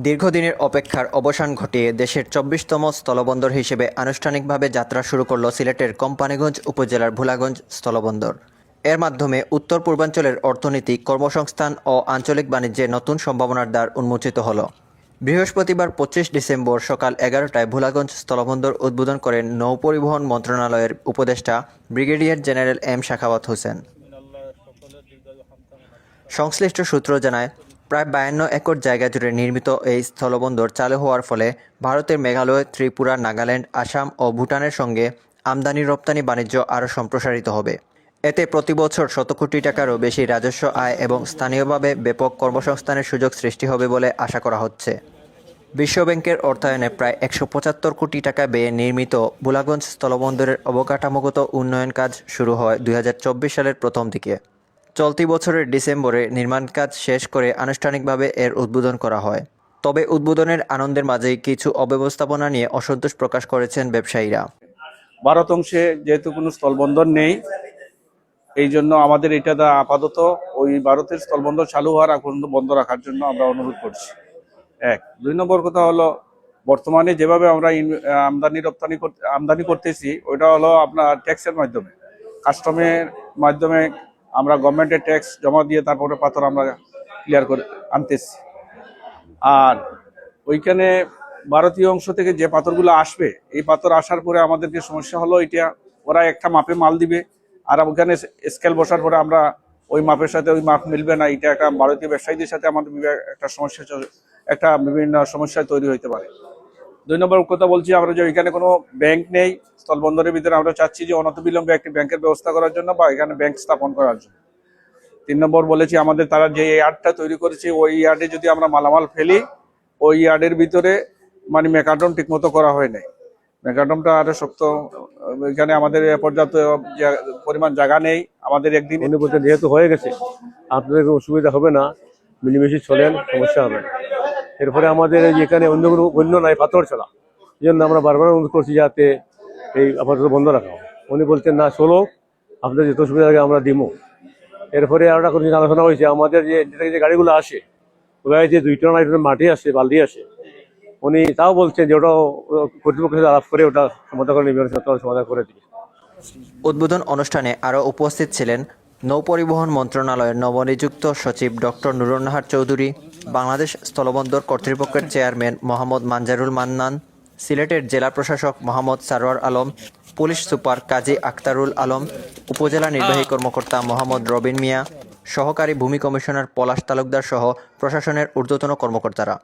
দীর্ঘদিনের অপেক্ষার অবসান ঘটিয়ে দেশের ২৪তম স্থলবন্দর হিসেবে আনুষ্ঠানিকভাবে যাত্রা শুরু করল সিলেটের কোম্পানীগঞ্জ উপজেলার ভোলাগঞ্জ স্থলবন্দর। এর মাধ্যমে উত্তর পূর্বাঞ্চলের অর্থনীতি, কর্মসংস্থান ও আঞ্চলিক বাণিজ্যে নতুন সম্ভাবনার দ্বার উন্মোচিত হল। বৃহস্পতিবার ২৫ ডিসেম্বর সকাল ১১টায় ভোলাগঞ্জ স্থলবন্দর উদ্বোধন করেন নৌপরিবহন মন্ত্রণালয়ের উপদেষ্টা brigadier general M Sakhawat Hossain. সংশ্লিষ্ট সূত্র জানায়, প্রায় ৫২ একর জায়গা জুড়ে নির্মিত এই স্থলবন্দর চালু হওয়ার ফলে ভারতের মেঘালয়, ত্রিপুরা, নাগাল্যান্ড, আসাম ও ভুটানের সঙ্গে আমদানি-রপ্তানি বাণিজ্য আরও সম্প্রসারিত হবে। এতে প্রতি বছর শত কোটি টাকারও বেশি রাজস্ব আয় এবং স্থানীয়ভাবে ব্যাপক কর্মসংস্থানের সুযোগ সৃষ্টি হবে বলে আশা করা হচ্ছে। বিশ্বব্যাংকের অর্থায়নে প্রায় ১৭৫ কোটি টাকা ব্যয়ে নির্মিত ভোলাগঞ্জ স্থলবন্দরের অবকাঠামোগত উন্নয়ন কাজ শুরু হয় ২০২৪ সালের প্রথম দিকে। চলতি বছরের ডিসেম্বরে নির্মাণ কাজ শেষ করে আনুষ্ঠানিকভাবে এর উদ্বোধন করা হয়। তবে উদ্বোধনের আনন্দের মাঝেই কিছু অব্যবস্থাপনা নিয়ে অসন্তোষ প্রকাশ করেছেন ব্যবসায়ীরা। ভারত অংশে যেহেতু কোনো স্থলবন্দর নেই, এই জন্য আমাদের এটা আপাতত ওই ভারতের স্থলবন্দর চালু হওয়ার আগ পর্যন্ত বন্ধ রাখার জন্য আমরা অনুরোধ করছি। ২ নম্বর কথা হলো, বর্তমানে যেভাবে আমরা আমদানি করতেছি ওইটা হলো আপনার ট্যাক্সের মাধ্যমে, কাস্টমের মাধ্যমে আমরা গভর্নমেন্টের ট্যাক্স জমা দিয়ে তারপরে পাথর আমরা ক্লিয়ার করে আনতেছি। আর ওইখানে ভারতীয় অংশ থেকে যে পাথরগুলো আসবে, এই পাথর আসার পরে আমাদেরকে সমস্যা হলো, এটা ওরা একটা মাপে মাল দিবে, আর ওখানে স্কেল বসার পরে আমরা ওই মাপের সাথে ওই মাপ মিলবে না। এটা একটা ভারতীয় ব্যবসায়ীদের সাথে আমাদের বিভিন্ন সমস্যা তৈরি হইতে পারে। ২ নম্বর কথা বলছি, আমরা যে এখানে কোনো ব্যাংক নেই স্থলবন্দরের ভিতরে, আমরা চাচ্ছি যে অনতিবিলম্বে একটি ব্যাংকের ব্যবস্থা করার জন্য বা এখানে ব্যাংক স্থাপন করার জন্য। ৩ নম্বর বলেছি, আমাদের তারা যে ইয়ার্ডটা তৈরি করেছে ওই ইয়ার্ডে যদি আমরা মালামাল ফেলি, ওই ইয়ার্ডের ভিতরে মানে মেকাডম ঠিক মতো করা হয় নাই। মেকাডমটা আরো শক্ত, এখানে আমাদের পর্যাপ্ত পরিমাণ জায়গা নেই। আমাদের একদিন যেহেতু হয়ে গেছে, আপনাদের অসুবিধা হবে না, মিলেমিশে চলেন, সমস্যা হবে না। এরপরে আমাদের এখানে অন্য কোনো অন্য নাই, পাথর ছাড়া। এই জন্য আমরা বারবার অনুরোধ করছি যাতে এই আপাতত বন্ধ রাখা হয়। উনি বলছেন না, চলো, আপনাদের যত সুবিধা লাগে আমরা দিব। এরপরে আরো একটা আলোচনা হয়েছে, আমাদের যে গাড়িগুলো আসে, ওই যে 2 টন মাটি আসে, বালতি আসে, উনি তাও বলছেন যে ওটাও কর্তৃপক্ষের সাথে আলাপ করে ওটা সমাধান করে দিবে। উদ্বোধন অনুষ্ঠানে আরও উপস্থিত ছিলেন নৌপরিবহন মন্ত্রণালয়ের নবনিযুক্ত সচিব ডক্টর নুরুন নাহার চৌধুরী, বাংলাদেশ স্থলবন্দর কর্তৃপক্ষের চেয়ারম্যান মোহাম্মদ মানজারুল মান্নান, সিলেটের জেলা প্রশাসক মোহাম্মদ সারোয়ার আলম, পুলিশ সুপার কাজী আক্তারুল আলম, উপজেলা নির্বাহী কর্মকর্তা মোহাম্মদ রবিন মিয়া, সহকারী ভূমি কমিশনার পলাশ তালুকদার সহ প্রশাসনের ঊর্ধ্বতন কর্মকর্তারা।